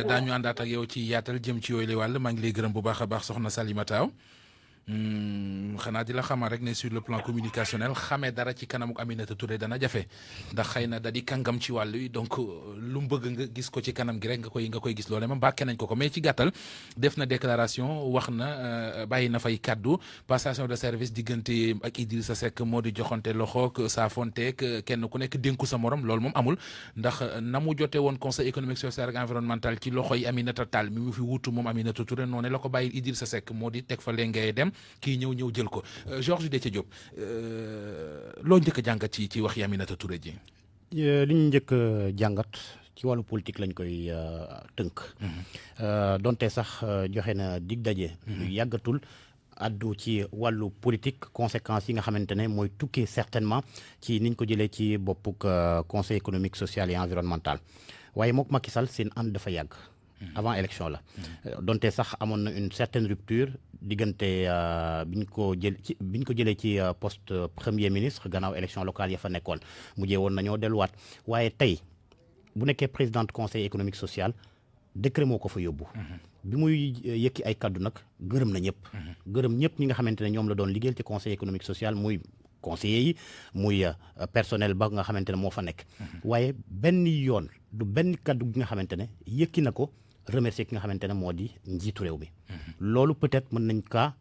daañu àndaat ak yow ci yaatal jëm ci yooyu la wàll maa ngi lay gërëm bu baax a baax soxna Salimata Aw xanaa di la xamal rek ne sur le plan communicationnel xamee dara ci kanamuk Aminata Touré dana jafe ndax xëy na da di kàngam ci wàll yi donc lu mu bëgg nga gis ko ci kanam gi rek nga koy gis loole moom bàkkee nañ ko mais ci gàttal def na déclaration wax na bàyyi na fay kaddu passation de service diggante ak Idrissa Seck moo di joxante loxoog saafonteeg kenn ku nekk dénku sa morom loolu moom amul ndax na mu jote woon conseil économique social et environnemental ci loxoy Aminata Tall mi mu fi wuutu moom Aminata Touré noonu la ko bàyyi Idrissa Seck moo di teg fa léegi dem kii ñëw jël ko Georges Déthié Diop loo njëkk a jàngat ci wax Aminata Touré ji. li ñu njëkk a jàngat ci wàllu politique lañ koy tënk. donte sax joxe na dig daje. yàggatul addu ci wàllu politique conséquences yi nga xamante ne mooy tukkee certainement ci niñ ko jëlee ci boppuk conseil économique social et environnemental waaye mook Macky Sall seen ànd dafa yàgg. avant élection la donte sax amoon na une certaine rupture diggante biñ ko jëlee ci poste premier ministre gannaaw élection locale ya fa nekkoon mujjee woon nañoo delluwaat waaye tey bu nekkee présidente conseil économique social décret moo ko fa yóbbu bi muy yëkki ay kaddu nag gërëm na ñëpp gërëm ñëpp ñi nga xamante ne ñoom la doon liggéeyal ci conseil économique social muy conseillers yi muy personnel ba nga xamante ne moo fa nekk waaye benn yoon du benn kaddu gi nga xamante ne yëkki na ko remercier ki nga xamante ne moo di njiitu réew mi loolu peut-être mën nañ kaa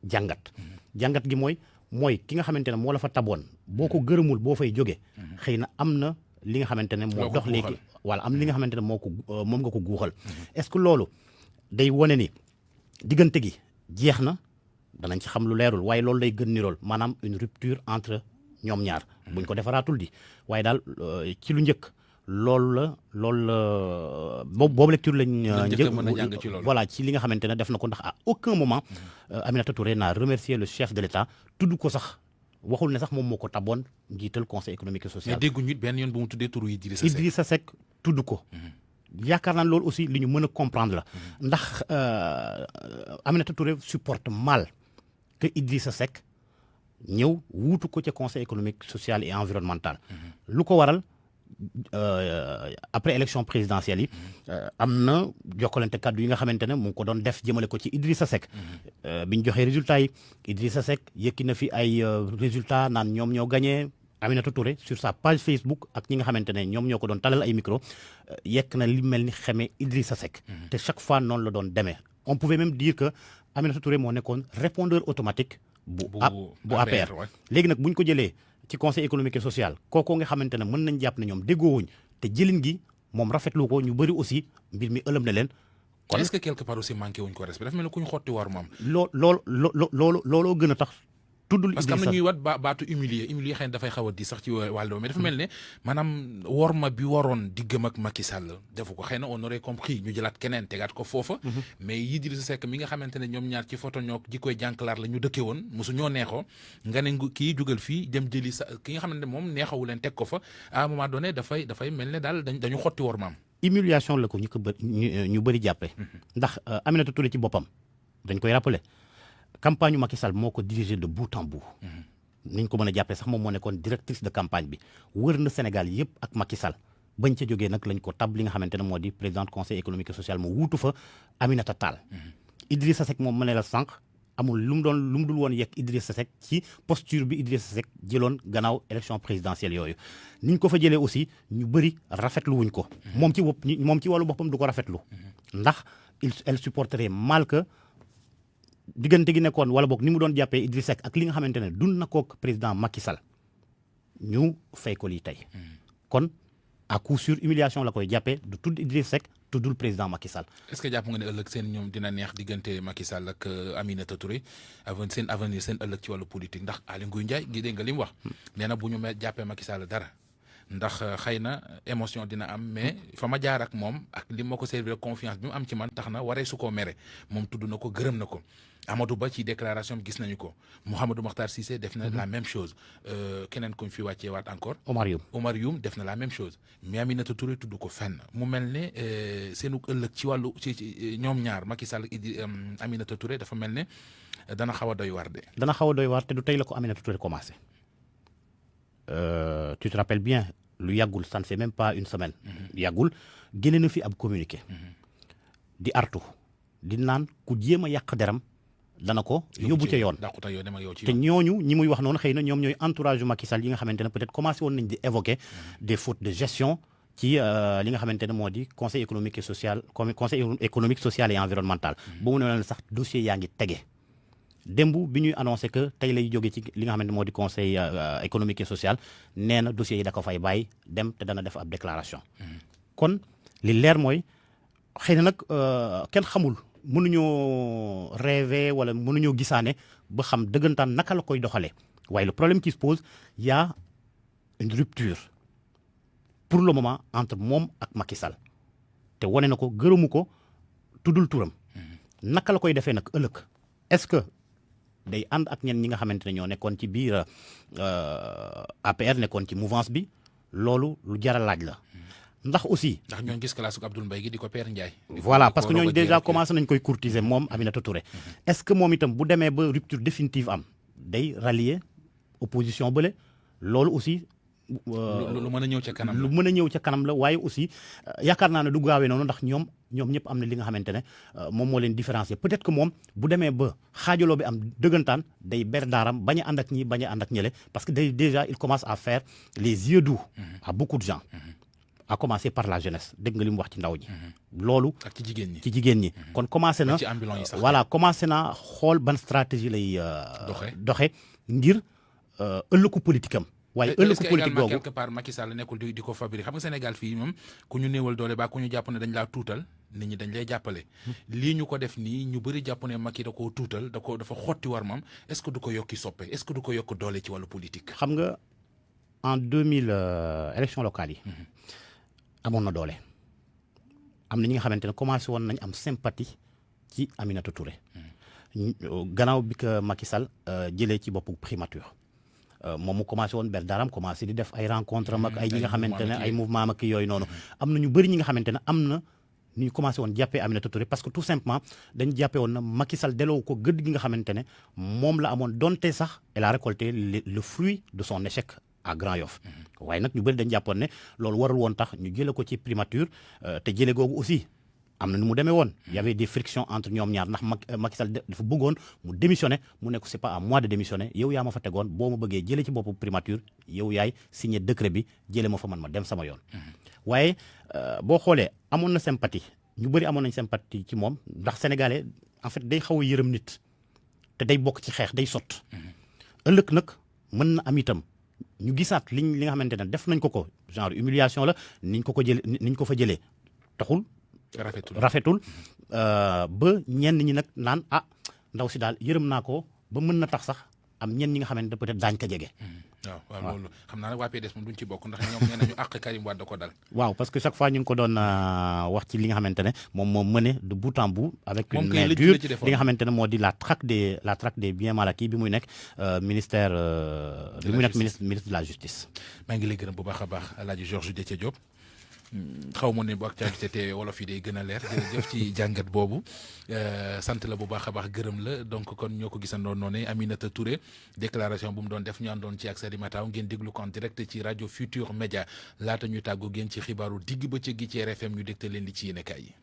jàngat gi mooy ki nga xamante ne moo la fa taboon boo ko gërëmul boo fay jóge xëy na am na li nga xamante ne moo dox léegi wala am li nga xamante ne moom nga ko guuxal est-ce que loolu day wone ni diggante gi jeex na danañ ci xam lu leerul waaye loolu day gën ni lool maanaam une rupture entre ñoom ñaar buñ ko defaraatul di waaye daal ci lu njëkk loolu la boobu lecture lañ voilà ci li nga xamante ne def na ko ndax à aucun moment Aminata Touré n'a remercié le chef de l'État tudd ko sax waxul ne sax moom moo ko taboon njiital conseil économique et social. mais dégguñu it benn yoon bu mu tuddee turu Idrissa Seck tudd ko. yaakaar naa loolu aussi li ñu mën a comprendre la ndax Aminata Touré supporte mal que Idrissa Seck ñëw wuutu ko ca conseil économique social et environnemental. lu ko waral après élection présidentielle yi am na jokkalante kaddu yi nga xamante ne mu ngi ko doon def jëmale ko ci Idrissa Seck bi ñu joxee résultats yi Idrissa Seck yëkki na fi ay résultats naan ñoom ñoo gagné Aminata Touré sur sa page Facebook ak ñi nga xamante ne ñoom ñoo ko doon talal ay micro yekk na li mel ni xamee Idrissa Seck te chaque fois noonu la doon demee on pouvait même dire que Aminata Touré moo nekkoon répondeur automatique bu APR léegi nag bu ñu ko jëlee ci conseil économique et social kooku nga xamante ne mën nañ jàpp ne ñoom déggoowuñ te jëlin gi moom rafetlu ko ñu bëri aussi mbir mi ëlëm na leen. kon est-ce que quelque part aussi manqué wuñ ko respect dafa mel ni ku ñu xotti war moom. looloo gën a tax. tuddul parce que am na ñuy wat baatu humilier xëy na dafay xaw a di sax ci wàllu mais dafa mel ne maanaam worma bi waroon diggam ak Macky Sall defu ko xëy na on aurait compris ñu jëlaat keneen tegaat ko foofa. mais Idrissa Seck mi nga xamante ne ñoom ñaar ci photo ñoo ji koy jànkalaar la ñu dëkkee woon mosu ñoo neexoo nga ne kii jugal fii dem jëli sa ki nga xamante ne moom neexawu leen teg ko fa à un moment donné dafay mel ne daal dañu xotti wormaam. humiliation la ko ñu bëri jàppee. ndax Aminata Touré ci boppam dañ koy rappeler. campagne Macky Sall moo ko dirigé de bout en bout. niñ ko mën a jàppee sax moom moo nekkoon directrice de campagne bi wër na Sénégal yëpp ak Macky Sall bañ ca jógee nag lañ ko tab li nga xamante ne moo di présidente conseil économique et social mu wuutu fa Aminata Tall. Idrissa Seck moom ma ne la sànq amul lu mu dul woon yegg Idrissa Seck ci posture bi Idrissa Seck jëloon gannaaw élection présidentielle yooyu. niñ ko fa jëlee aussi ñu bëri rafetlu wuñ ko. moom ci wàllu boppam du ko rafetlu. ndax elle supporterait mal que. diggante gi nekkoon wala boog ni mu doon jàppee Idrissa Seck ak li nga xamante ne dund na kook président Macky Sall ñu fay ko lii tey kon à coup sûr humiliation la koy jàppee du tudd Idrissa Seck tuddul président Macky Sall. est-ce que jàpp nga ne ëllëg seen ñoom dina neex diggante Macky Sall ak Aminata Touré seen avenir seen ëllëg ci wàllu politique ndax Aly Ngouille Ndiaye gi dégg nga li mu wax nee na bu ñu jàppee Macky Sall dara ndax xëy na émotion dina am mais fa ma jaar ak moom ak li ma ko servir confiance bi mu am ci man tax na waree su koo mere moom tudd na ko gërëm na ko Amadou Ba ci déclaration gis nañu ko Mouhamadou Makhtar Cissé def na la même chose keneen kuñ fi wàccee waat encore Omar Youm def na la même chose mais Aminata Touré tudd ko fenn mu mel ne seenu ëllëg ci wàllu ci ñoom ñaar Macky Sall Aminata Touré dafa mel ne dana xaw a doy waar de. dana xaw a doy waar te du tey la ko Aminata Touré commencé tu te rappelles bien lu yàggul ça ne fait même pas une semaine. yàggul génne na fi ab communiqué. di artu di naan ku jéem a yàq deram dana ko yóbbu ca yoon te ñooñu ñi muy wax noonu xëy na ñoom ñooy entourage yu Macky Sall yi nga xamante ne peut-être commencé woon nañ di évoquer des fautes de gestion ci li nga xamante ne moo di conseil économique et social et environnemental. ba mu ne leen sax dossier yaa ngi tege démb bi ñuy annoncé que tey lay jóge ci li nga xamante ne moo di conseil économique et social nee na dossiers yi da ko fay bàyyi dem te dana def ab déclaration. kon li leer mooy xëy na nag kenn xamul. mënuñoo rêver wala mënuñoo gisaane ba xam dëggantaan naka la koy doxalee waaye le problème qui se pose y a une rupture pour le moment entre moom ak Macky Sall te wane na ko gërëmu ko tuddul turam naka la koy defee nag ëllëg est-ce que day ànd ak ñenn ñi nga xamante ne ñoo nekkoon ci biir APR nekkoon ci mouvance bi loolu lu jar a laaj la. ndax aussi ndax ñoo gis classe Abdoul Mbaye gi di ko Père Ndiaye. voilà parce que ñooñu déjà commencé nañ koy courtiser moom Aminata Touré. est-ce que moom itam bu demee ba rupture définitive am day rallier opposition bële loolu aussi. lu mën a ñëw ca kanam la lu mën a ñëw ca kanam la waaye aussi yaakaar naa ne du gaawee noonu ndax ñoom ñëpp am na li nga xamante ne moom moo leen différencier peut-être que moom bu demee ba xaajaloo bi am dëggantaan day ber daaram bañ a ànd ak ñi bañ a ànd ak ñële parce que déjà il commence à faire les yeux doux à beaucoup de gens. à commencer par la jeunesse dégg nga li mu wax ci ndaw ñi. loolu ak ci jigéen ñi kon commencé na voilà commencé na xool ban stratégie lay doxe ngir ëllëgu politique am waaye ëllëgu politique googu quelque part Macky Sall nekkul di ko fabriquer xam nga Sénégal fii moom ku ñu néewal doole ba ku ñu jàpp ne dañ laa tuutal nit ñi dañ lay jàppale lii ñu ko def nii ñu bëri jàpp ne Macky da koo tuutal dafa xotti war moom est-ce que du ko yokki soppe est-ce que du ko yokk doole ci wàllu politique. xam nga en 2000 élection locale yi amoon na doole am na ñi nga xamante ne commencé woon nañ am sympathie ci Aminata Touré gannaaw bi ko Macky Sall jëlee ci boppu primature moom mu commencé woon ber daram commencé di def ay rencontre am ak ay ñi nga xamante ne ay mouvement ak yooyu noonu am na ñu bëri ñi nga xamante ne am na ñu commencé woon jàppee Aminata Touré parce que tout simplement dañ jàppee woon na Macky Sall delloo ko gëdd gi nga xamante ne moom la amoon donte sax elle a récolté le fruit de son échec à Grand Yoff waaye nag ñu bëri dañ jàppoon ne loolu warul woon tax ñu jële ko ci primature te jële googu aussi am na nu mu demee woon y avait des frictions entre ñoom ñaar ndax Macky Sall dafa bëggoon mu démissionner mu ne ko c'est pas à moi de démissionner yow yaa ma fa tegoon boo ma bëggee jële ci boppu primature yow yaay signé décret bi jële ma fa man ma dem sama yoon waaye boo xoolee amoon na sympathie ñu bëri amoon nañ sympathie ci moom ndax sénégalais en fait day xaw a yërëm nit te day bokk ci xeex day sot ëllëg nag mën na am itam ñu gisaat li nga xamante ne def nañ ko genre humiliation la niñ ko fa jëlee taxul rafetul ba ñenn ñi nag naan ndaw si daal yërëm naa ko ba mën na tax sax am ñenn ñi nga xamante ne peut-être daañ ko jege. waaw loolu xam naa nag waa PDS moom duñ ci bokk ndax ñoom nee nañu àq Karim Wade da ko dal. waaw parce que chaque fois ñu ngi ko doon wax ci li nga xamante ne moom moo mené de bout en bout. avec une main dure li nga xamante ne moo di la traque des biens mal acquis bi muy nekk ministère. bi muy nekk ministre de la justice. maa ngi lay gërëm bu baax a baax El Hadj Georges Déthié Diop. xaw ma ne bu actualité te wolof yi day gën a leer jërëjëf ci jàngat boobu sant la bu baax a baax gërëm la donc kon ñoo ko gisandoon noonu Aminata Touré déclaration bu mu doon def ñu àndoon ci ak Salimata ngeen déglu ko en direct ci rajo Futur Média laata ñu tàggu ngeen ci xibaaru digg bëccëg gi ci RFM ñu dégtal leen li ci yéenekaay yi.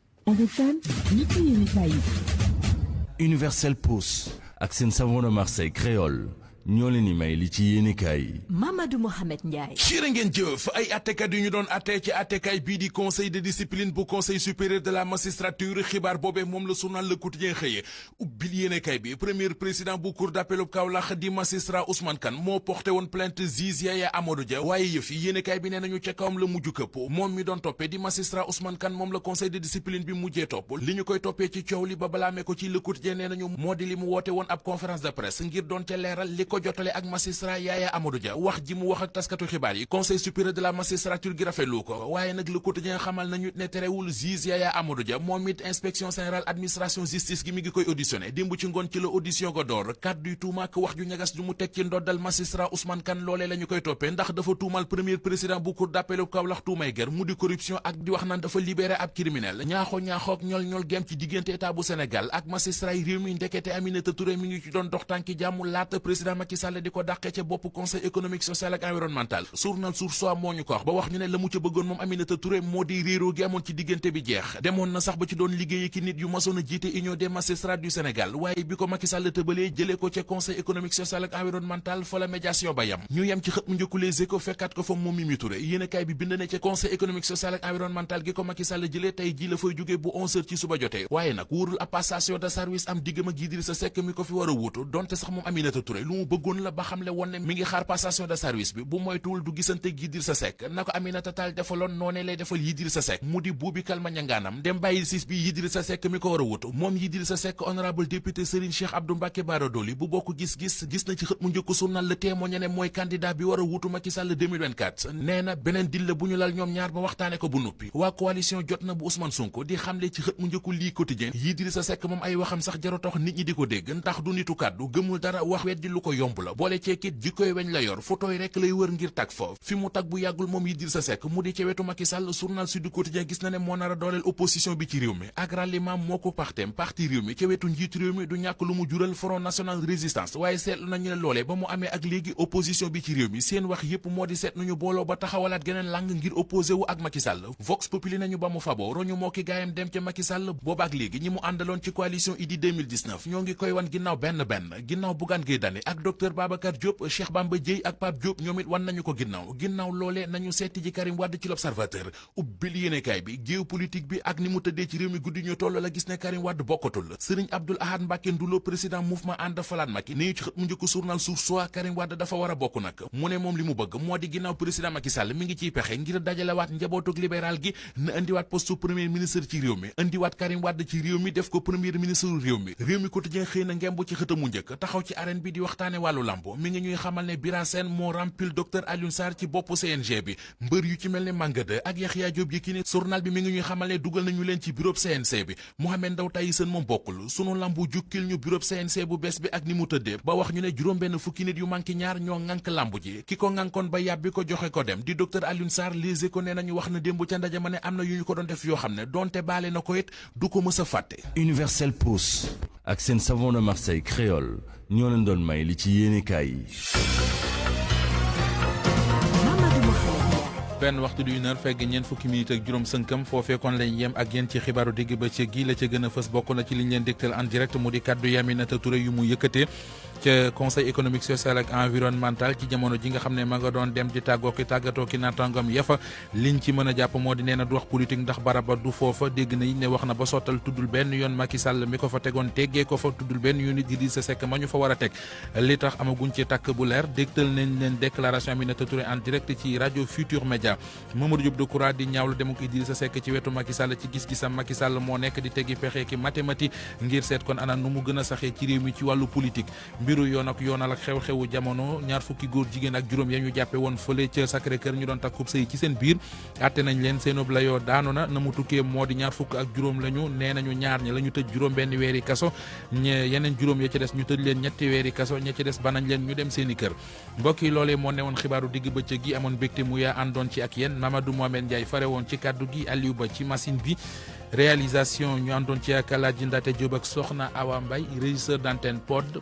Universel Pousse ak seen savon de Marseille créole ñoo leen di may li ci yéenekaay yi. Mamadou Mohamed Ndiaye. jërë ngeen jëf ay attekat yu ñu doon atte ci attekaay bii di conseil de discipline bu conseil supérieur de la magistrature xibaar boobee moom la journal Le Quotidien xëyee ubbil yéenekaay bi premier président bu cour d'appel bu Kaolack di magistrat Ousmane Kane moo porté woon plainte juge Yaya Amadou Dia waaye yëf yi yéenekaay bi nee nañu ca kawam la mujj këpp moom mi doon toppee di magistrat Ousmane Kane moom la conseil de discipline bi mujjee topp li ñu koy toppee ci coow li ba balaamee ko ci Le Quotidien nee nañu moo di li mu woote woon ab conférence de presse ngir doon ca leeral li ko jotale ak magistrat Yaya Amadou Dia wax ji mu wax ak taskatu xibaar yi conseil supérieur de la magistrature gi rafetlu ko waaye nag Le Quotidien xamal nañu ne terewul juge Yaya Amadou Dia moom it inspection générale administration justice gi mi ngi koy auditionné démb ci ngoon ci la audition go door kàdduy tuuma ak wax ju ñagas ju mu teg ci ndoddal magistrat Ousmane Kane loolee la ñu koy toppee ndax dafa tuumal premier président bu cour d'appel Kaolack tuumay ger mu di corruption ak di wax naan dafa libéré ab criminel ñaaxook ñol gem ci diggante état bu Sénégal ak magistrat yi réew mi ndekete Aminata Touré mi ngi ci doon dox tànki jàmm laata président Macky Sall di ko dàqee ca bopp conseil économique social ak environnemental journal Source A moo ñu ko wax ba wax ñu ne la mu ca bëggoon moom Aminata Touré moo di réeroo gi amoon ci diggante bi jeex demoon na sax ba ci doon liggéey ki nit yu masoon a jiite union des magistrats du Sénégal waaye bi ko Macky Sall tëbalee jëlee ko ca conseil économique social ak environnemental fa la médiation ba yam ñu yem ci xët mu njëkku Les Échos fekkaat ko fa moom Mimi Touré yéenekaay bi bind na ca conseil économique social ak environnemental gi ko Macky Sall jëlee tey ji la fay jóge bu 11h ci suba jotee waaye nag wóorul ab passation de service am diggam ak Idrissa Seck mi ko fi war a wuutu donte sax moom Aminata Touré lu mu bëggoon la ba xamle woon ne mi ngi xaar passation de service bi bu moytuwul du gisante ak Idrissa Seck na ko Aminata Tall defaloon noonee lay defal Idrissa Seck mu di buubi kalma ñangaanam dem bàyyi siis bi Idrissa Seck mi ko war a wuutu moom Idrissa Seck honorable député Serigne Cheikh Abdou Mbacké Bara Dolly bu bokk gis-gis gis na ci xët mu njëkk journal Le Témoin ne mooy candidat bi war a wuutu Macky Sall 2024 nee na beneen dil la bu ñu lal ñoom ñaar ba waxtaane ko bu noppi waa coalition jot na bu Ousmane Sonko di xamle ci xët mu njëkku lii quotidien Idrissa Seck moom ay waxam sax jaro tax nit ñi di ko dégg ndax du nitu kàddu gëmul dara wax weddi lu ko yomb la boole ceekit jikkoy weñ la yor photoy rek lay wër ngir tag fa fi mu tag bu yàggul moom Idrissa Seck mu di ci wetu Macky Sall journal Sud Quotidien gis na ne moo nar a dooleel opposition bi ci réew mi ak ralliement moo ko parti réew mi ci wetu njiitu réew mi du ñàkk lu mu jural Front National Résistance waaye seetlu nañu ne loolee ba mu amee ak léegi opposition bi ci réew mi seen wax yépp moo di seet nañu booloo ba taxawalaat geneen lang ngir opposé wu ak Macky Sall Vox Populi nañu ba mu fabo roñu moo ki gaayam dem ca Macky Sall booba ak léegi ñi mu àndaloon ci coalition Idy 2019 ñoo ngi koy wan ginnaaw benn ginnaaw Bougane Gueye Dany ak docteur Babacar Diop Cheikh Bamba Dièye ak Pape Diop ñoom it wan nañu ko ginnaaw loolee nañu seeti ji Karim Wade ci l'Observateur ubbil yéenekaay bi géopolitique bi ak ni mu tëddee ci réew mi guddi ñu toll la gis ne Karim Wade bokkatul Serigne Abdoul Ahad Mbacké Ndoulo président mouvement ànd falaat Macky ni ñu ci xët mu njëkk journal Source A Karim Wade dafa war a bokk nag mu ne moom li mu bëgg moo di ginnaaw président Macky Sall mi ngi ciy pexe ngir dajalewaat njabootug libéral gi na indiwaat poste premier ministre ci réew mi indiwaat Karim Wade ci réew mi def ko premier ministre réew mi quotidien xëy na ngemb ci xëtamu njëkk taxaw ci arène bi di waxtaane wàllu lambo mi ngi ñuy xamal ne Bira Sène moo rempil docteur Alioune Sarr ci boppu CNG bi mbër yu ci mel ne Manga 2 ak Yaxya Diop Yékini journal bi mi ngi ñuy xamal ne dugal nañu leen ci bureau CNC bi Mohamed Ndao Tyson moom bokkul sunu lambu jukkil ñu bureau CNC bu bees bi ak ni mu tëddee ba wax ñu ne juróom-benn fukki nit yu manqué ñaar ñoo ŋànk lambu ji ki ko ŋànkoon ba yàbbi ko joxe ko dem di docteur Alioune Sarr Les Échos nee nañu wax na démb ca ndaje ma ne am na yu ñu ko doon def yoo xam ne donte baale na ko it du ko mës a fàtte. Universel Pousse ak seen savon de Marseille créole ñoo leen doon may li ci yéenekaay yi. benn waxtu du une heure fegg ñeent fukki minute ak juróom sënkam foofee kon lañ yem ak yéen ci xibaaru digg bëccëg gi la ca gën a fës bokk na ci liñ leen dégtal en direct mu di kàddu Aminata Touré yu mu yëkkatee ca conseil économique social ak environnemental ci jamono ji nga xam ne ma nga doon dem di tàggatoo ki naatangam yafa liñ ci mën a jàpp moo di nee na du wax politique ndax baraba du foofa dégg na ne wax na ba sottal tuddul benn yoon Macky Sall mi ko fa tegoon teggee ko fa tuddul benn yoon Idrissa Seck ma ñu fa war a teg li tax amaguñ ci takk bu leer dégtal nañ leen déclaration Aminata Touré en direct ci rajo Futur Média Mamadou Diop Decroix di ñaawlu demuk Idrissa Seck ci wetu Macky Sall ci gis-gisam Macky Sall moo nekk di teggi pexe ki mathématique ngir seet kon ana nu mu gën a saxee ci réew mi ci wàllu politique mbiru yoon ak yoonal ak xew-xewu jamono ñaar fukki góor jigéen ak juróom ya ñu jàppe woon fële ca Sacré-Cœur ñu doon takkub sëy ci seen biir atte nañ leen seenub la yoo daanu na mu tukkee moo di ñaar fukk ak juróom lañu nee nañu ñaar ñi la ñu tëj juróom benn weeri kaso yeneen juróom ya ca des ñu tëj leen ñetti weeri kaso ña ca des banañ leen ñu dem seeni kër mbokk yi loolee moo newoon xibaaru digg bëccëg gi amoon mbégte mu yaa àndoon ci ak yéen Mamadou Mohamed Ndiaye fare woon ci kaddu gi Aliou Ba ci machine bi réalisation ñu àndoon ci ak Alaaji Ndate Diop ak Soxna Awa Mbaye régisseur d'antenne pod